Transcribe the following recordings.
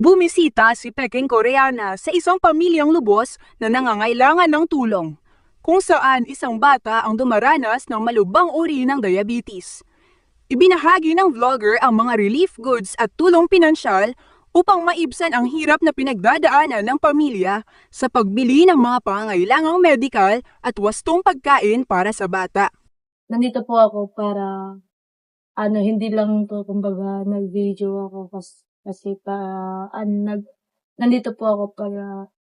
Bumisita si Peking Koreana sa isang pamilyang lubos na nangangailangan ng tulong, kung saan isang bata ang dumaranas ng malubhang uri ng diabetes. Ibinahagi ng vlogger ang mga relief goods at tulong pinansyal upang maibsan ang hirap na pinagdadaanan ng pamilya sa pagbili ng mga pangangailangang medikal at wastong pagkain para sa bata. Nandito po ako para hindi lang po kumbaga nag-video ako kasi nandito po ako para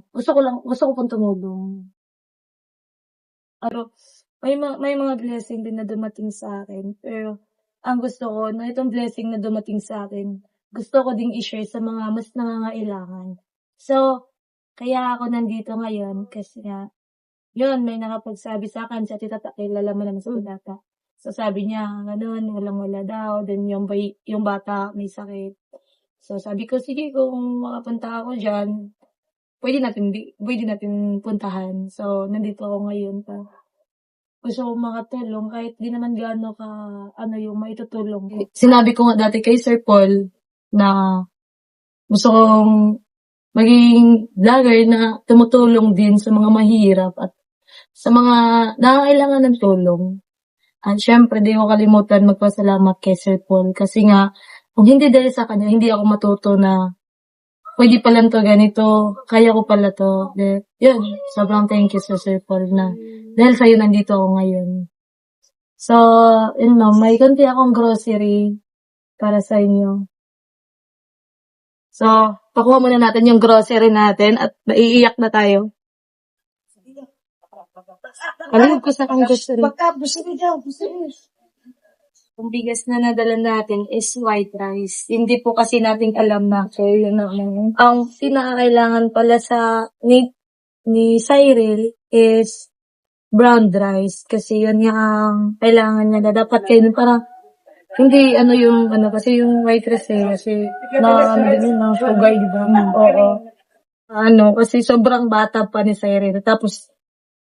gusto ko pong tumulong. Pero may mga blessing din na dumating sa akin, pero ang gusto ko na itong blessing na dumating sa akin, gusto ko ding i-share sa mga mas nangangailangan. So, kaya ako nandito ngayon kasi nga, yun, may nakapagsabi sa akin, sa tita, kilala mo naman sa bata. So, sabi niya, walang-wala daw. Then, yung bata may sakit. So, sabi ko, sige, kung makapunta ako dyan, pwede natin puntahan. So, nandito ako ngayon pa. Gusto kong makatulong kahit di naman gaano ka, yung maitutulong. Sinabi ko nga dati kay Sir Paul na gusto kong maging vlogger na tumutulong din sa mga mahirap at sa mga nangangailangan ng tulong. At syempre, di ko kalimutan magpasalamat kay Sir Paul kasi nga, kung hindi dahil sa kanya, hindi ako matuto na pwede pala to ganito, kaya ko pala to. Yun, sobrang thank you sa Sir Paul na dahil sa'yo nandito ako ngayon. So, may konti akong grocery para sa inyo. So, pakuha muna natin yung grocery natin at maiiyak na tayo. Alam ko sa kang grocery. Yung bigas na nadala natin is white rice. Hindi po kasi natin alam na ang pinakakailangan pala ni Cyril is brown rice. Kasi yun yung kailangan niya na dapat kayo parang hindi kasi yung white rice kasi ng sugar, diba? Oo. Kasi sobrang bata pa ni Cyril. Tapos,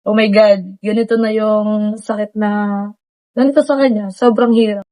oh my God, ganito na yung sakit na ganito sa kanya. Sobrang hirap.